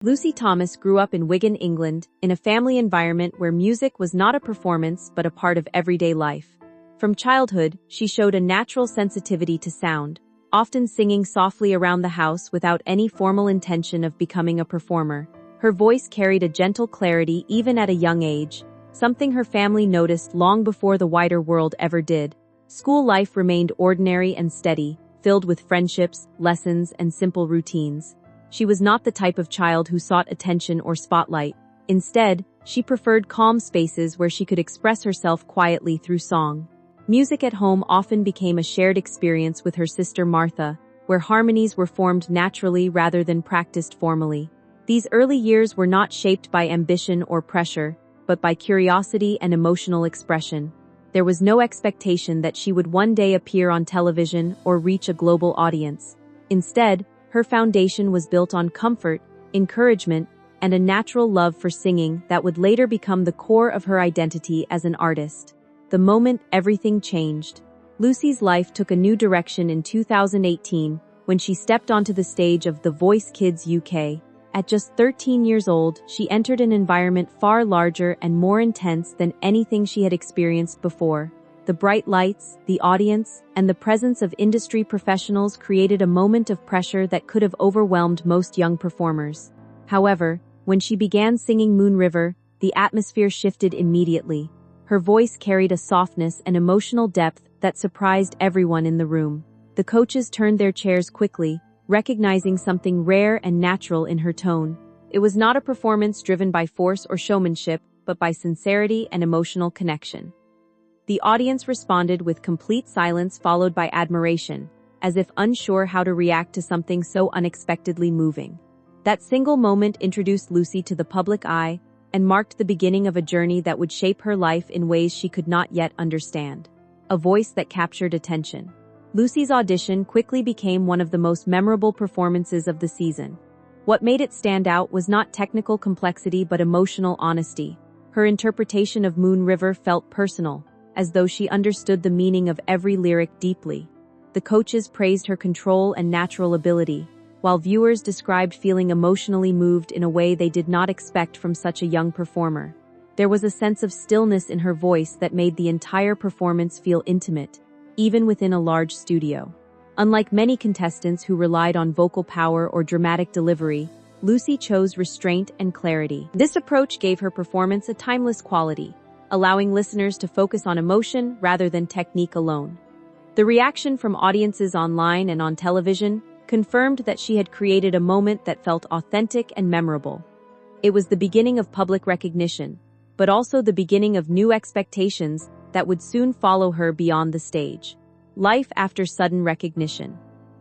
Lucy Thomas grew up in Wigan, England, in a family environment where music was not a performance but a part of everyday life. From childhood, she showed a natural sensitivity to sound, often singing softly around the house without any formal intention of becoming a performer. Her voice carried a gentle clarity even at a young age, something her family noticed long before the wider world ever did. School life remained ordinary and steady, filled with friendships, lessons, and simple routines. She was not the type of child who sought attention or spotlight. Instead, she preferred calm spaces where she could express herself quietly through song. Music at home often became a shared experience with her sister Martha, where harmonies were formed naturally rather than practiced formally. These early years were not shaped by ambition or pressure, but by curiosity and emotional expression. There was no expectation that she would one day appear on television or reach a global audience. Instead, her foundation was built on comfort, encouragement, and a natural love for singing that would later become the core of her identity as an artist. The moment everything changed. Lucy's life took a new direction in 2018 when she stepped onto the stage of The Voice Kids UK. At just 13 years old, she entered an environment far larger and more intense than anything she had experienced before. The bright lights, the audience, and the presence of industry professionals created a moment of pressure that could have overwhelmed most young performers. However, when she began singing Moon River, the atmosphere shifted immediately. Her voice carried a softness and emotional depth that surprised everyone in the room. The coaches turned their chairs quickly, recognizing something rare and natural in her tone. It was not a performance driven by force or showmanship, but by sincerity and emotional connection. The audience responded with complete silence followed by admiration, as if unsure how to react to something so unexpectedly moving. That single moment introduced Lucy to the public eye and marked the beginning of a journey that would shape her life in ways she could not yet understand. A voice that captured attention. Lucy's audition quickly became one of the most memorable performances of the season. What made it stand out was not technical complexity but emotional honesty. Her interpretation of Moon River felt personal, as though she understood the meaning of every lyric deeply. The coaches praised her control and natural ability, while viewers described feeling emotionally moved in a way they did not expect from such a young performer. There was a sense of stillness in her voice that made the entire performance feel intimate, even within a large studio. Unlike many contestants who relied on vocal power or dramatic delivery, Lucy chose restraint and clarity. This approach gave her performance a timeless quality, allowing listeners to focus on emotion rather than technique alone. The reaction from audiences online and on television confirmed that she had created a moment that felt authentic and memorable. It was the beginning of public recognition, but also the beginning of new expectations that would soon follow her beyond the stage. Life after sudden recognition.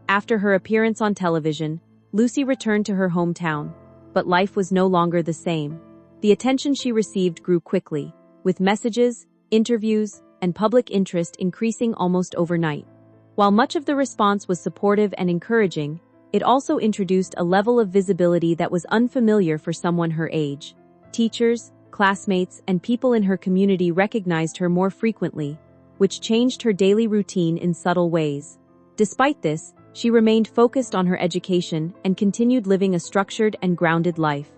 After her appearance on television, Lucy returned to her hometown, but life was no longer the same. The attention she received grew quickly, with messages, interviews, and public interest increasing almost overnight. While much of the response was supportive and encouraging, it also introduced a level of visibility that was unfamiliar for someone her age. Teachers, classmates, and people in her community recognized her more frequently, which changed her daily routine in subtle ways. Despite this, she remained focused on her education and continued living a structured and grounded life.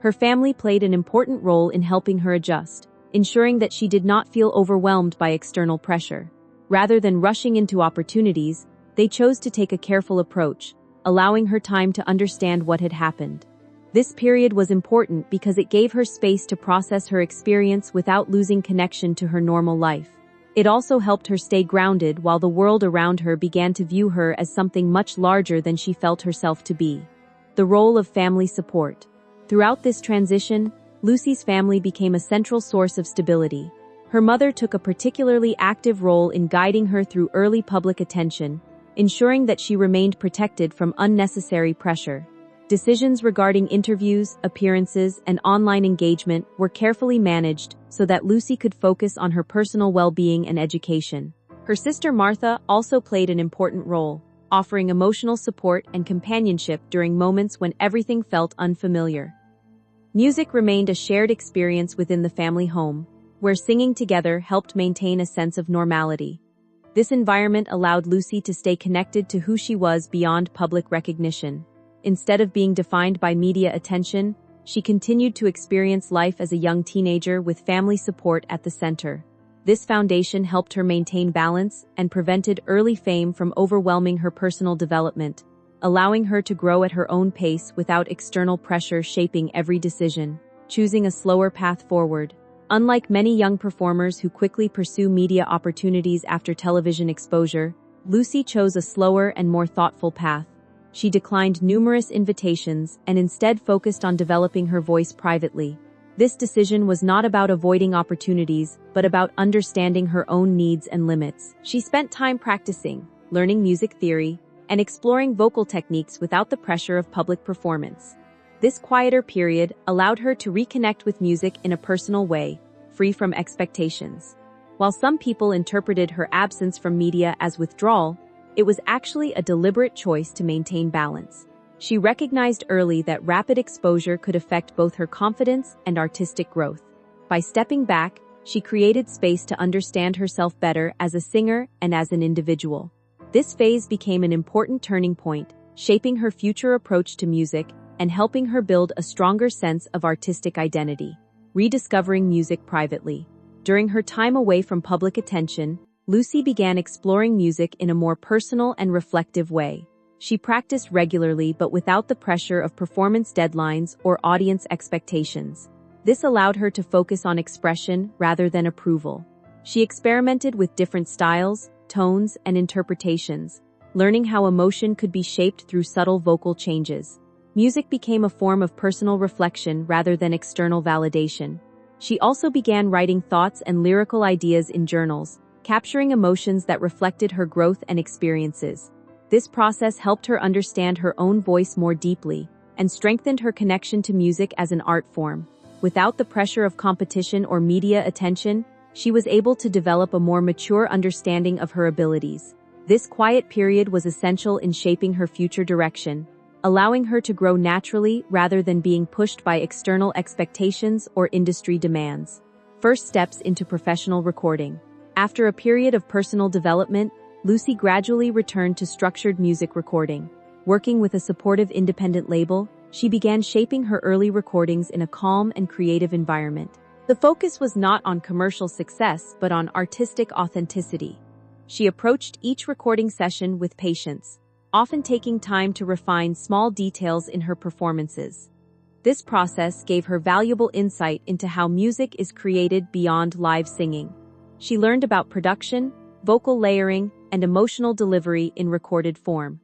Her family played an important role in helping her adjust, ensuring that she did not feel overwhelmed by external pressure. Rather than rushing into opportunities, they chose to take a careful approach, allowing her time to understand what had happened. This period was important because it gave her space to process her experience without losing connection to her normal life. It also helped her stay grounded while the world around her began to view her as something much larger than she felt herself to be. The role of family support. Throughout this transition, Lucy's family became a central source of stability. Her mother took a particularly active role in guiding her through early public attention, ensuring that she remained protected from unnecessary pressure. Decisions regarding interviews, appearances, and online engagement were carefully managed so that Lucy could focus on her personal well-being and education. Her sister Martha also played an important role, offering emotional support and companionship during moments when everything felt unfamiliar. Music remained a shared experience within the family home, where singing together helped maintain a sense of normality. This environment allowed Lucy to stay connected to who she was beyond public recognition. Instead of being defined by media attention, she continued to experience life as a young teenager with family support at the center. This foundation helped her maintain balance and prevented early fame from overwhelming her personal development, allowing her to grow at her own pace without external pressure shaping every decision, choosing a slower path forward. Unlike many young performers who quickly pursue media opportunities after television exposure, Lucy chose a slower and more thoughtful path. She declined numerous invitations and instead focused on developing her voice privately. This decision was not about avoiding opportunities, but about understanding her own needs and limits. She spent time practicing, learning music theory, and exploring vocal techniques without the pressure of public performance. This quieter period allowed her to reconnect with music in a personal way, free from expectations. While some people interpreted her absence from media as withdrawal, it was actually a deliberate choice to maintain balance. She recognized early that rapid exposure could affect both her confidence and artistic growth. By stepping back, she created space to understand herself better as a singer and as an individual. This phase became an important turning point, shaping her future approach to music and helping her build a stronger sense of artistic identity. Rediscovering music privately. During her time away from public attention, Lucy began exploring music in a more personal and reflective way. She practiced regularly but without the pressure of performance deadlines or audience expectations. This allowed her to focus on expression rather than approval. She experimented with different styles, tones, and interpretations, learning how emotion could be shaped through subtle vocal changes. Music became a form of personal reflection rather than external validation. She also began writing thoughts and lyrical ideas in journals, capturing emotions that reflected her growth and experiences. This process helped her understand her own voice more deeply and strengthened her connection to music as an art form. Without the pressure of competition or media attention, she was able to develop a more mature understanding of her abilities. This quiet period was essential in shaping her future direction, allowing her to grow naturally rather than being pushed by external expectations or industry demands. First steps into professional recording. After a period of personal development, Lucy gradually returned to structured music recording. Working with a supportive independent label, she began shaping her early recordings in a calm and creative environment. The focus was not on commercial success but on artistic authenticity. She approached each recording session with patience, often taking time to refine small details in her performances. This process gave her valuable insight into how music is created beyond live singing. She learned about production, vocal layering, and emotional delivery in recorded form.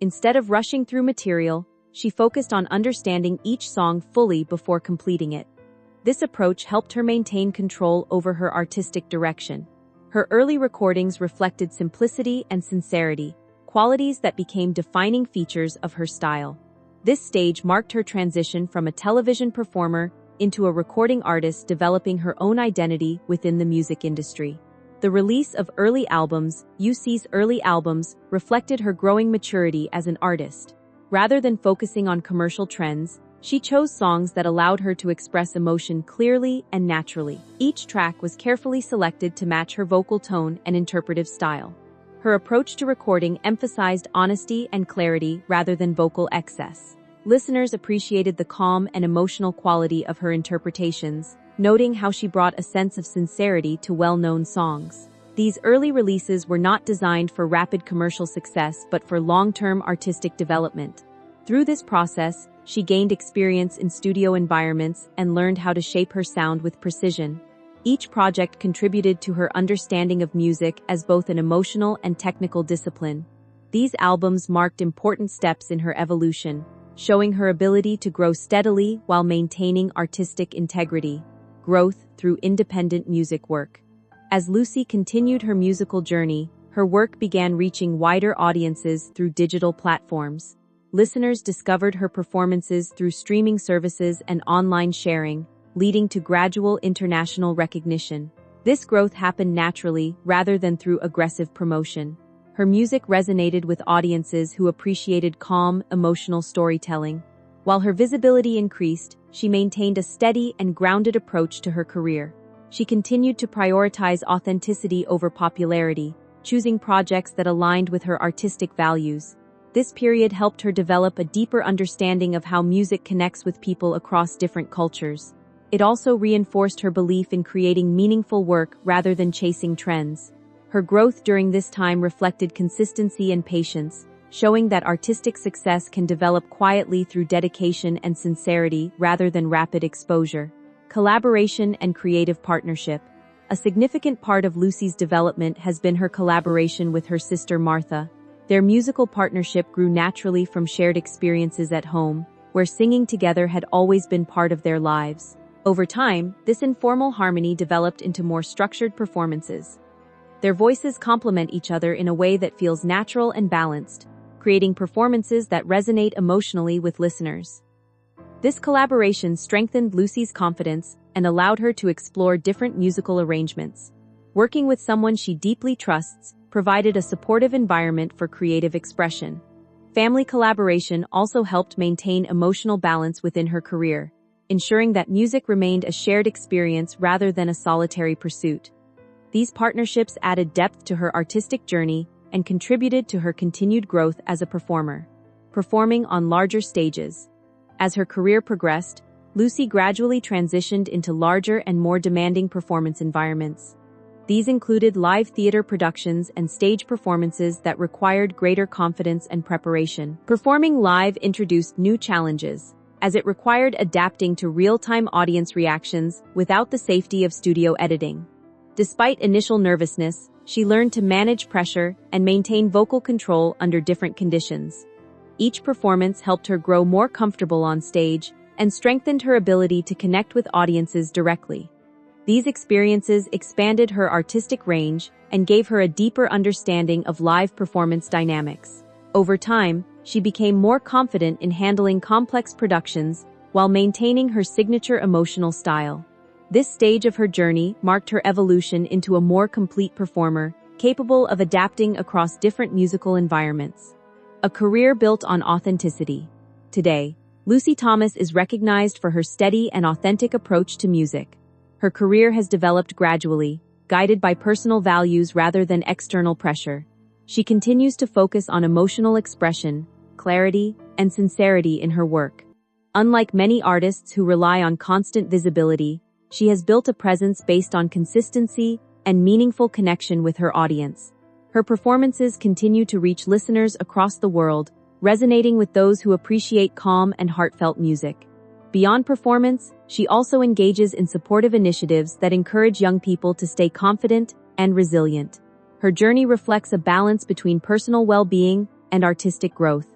Instead of rushing through material, she focused on understanding each song fully before completing it. This approach helped her maintain control over her artistic direction. Her early recordings reflected simplicity and sincerity, qualities that became defining features of her style. This stage marked her transition from a television performer into a recording artist developing her own identity within the music industry. The release of early albums, UC's early albums, reflected her growing maturity as an artist. Rather than focusing on commercial trends, she chose songs that allowed her to express emotion clearly and naturally. Each track was carefully selected to match her vocal tone and interpretive style. Her approach to recording emphasized honesty and clarity rather than vocal excess. Listeners appreciated the calm and emotional quality of her interpretations, noting how she brought a sense of sincerity to well-known songs. These early releases were not designed for rapid commercial success but for long-term artistic development. Through this process, she gained experience in studio environments and learned how to shape her sound with precision. Each project contributed to her understanding of music as both an emotional and technical discipline. These albums marked important steps in her evolution, showing her ability to grow steadily while maintaining artistic integrity. Growth through independent music work. As Lucy continued her musical journey, her work began reaching wider audiences through digital platforms. Listeners discovered her performances through streaming services and online sharing, leading to gradual international recognition. This growth happened naturally rather than through aggressive promotion. Her music resonated with audiences who appreciated calm, emotional storytelling. While her visibility increased, she maintained a steady and grounded approach to her career. She continued to prioritize authenticity over popularity, choosing projects that aligned with her artistic values. This period helped her develop a deeper understanding of how music connects with people across different cultures. It also reinforced her belief in creating meaningful work rather than chasing trends. Her growth during this time reflected consistency and patience, showing that artistic success can develop quietly through dedication and sincerity rather than rapid exposure. Collaboration and creative partnership. A significant part of Lucy's development has been her collaboration with her sister Martha. Their musical partnership grew naturally from shared experiences at home, where singing together had always been part of their lives. Over time, this informal harmony developed into more structured performances. Their voices complement each other in a way that feels natural and balanced, creating performances that resonate emotionally with listeners. This collaboration strengthened Lucy's confidence and allowed her to explore different musical arrangements. Working with someone she deeply trusts provided a supportive environment for creative expression. Family collaboration also helped maintain emotional balance within her career, ensuring that music remained a shared experience rather than a solitary pursuit. These partnerships added depth to her artistic journey and contributed to her continued growth as a performer, performing on larger stages. As her career progressed, Lucy gradually transitioned into larger and more demanding performance environments. These included live theater productions and stage performances that required greater confidence and preparation. Performing live introduced new challenges, as it required adapting to real-time audience reactions without the safety of studio editing. Despite initial nervousness, she learned to manage pressure and maintain vocal control under different conditions. Each performance helped her grow more comfortable on stage and strengthened her ability to connect with audiences directly. These experiences expanded her artistic range and gave her a deeper understanding of live performance dynamics. Over time, she became more confident in handling complex productions while maintaining her signature emotional style. This stage of her journey marked her evolution into a more complete performer, capable of adapting across different musical environments. A career built on authenticity. Today, Lucy Thomas is recognized for her steady and authentic approach to music. Her career has developed gradually, guided by personal values rather than external pressure. She continues to focus on emotional expression, clarity, and sincerity in her work. Unlike many artists who rely on constant visibility, she has built a presence based on consistency and meaningful connection with her audience. Her performances continue to reach listeners across the world, resonating with those who appreciate calm and heartfelt music. Beyond performance, she also engages in supportive initiatives that encourage young people to stay confident and resilient. Her journey reflects a balance between personal well-being and artistic growth.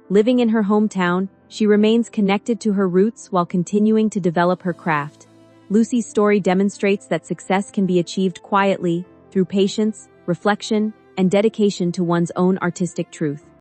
Living in her hometown, she remains connected to her roots while continuing to develop her craft. Lucy's story demonstrates that success can be achieved quietly, through patience, reflection, and dedication to one's own artistic truth.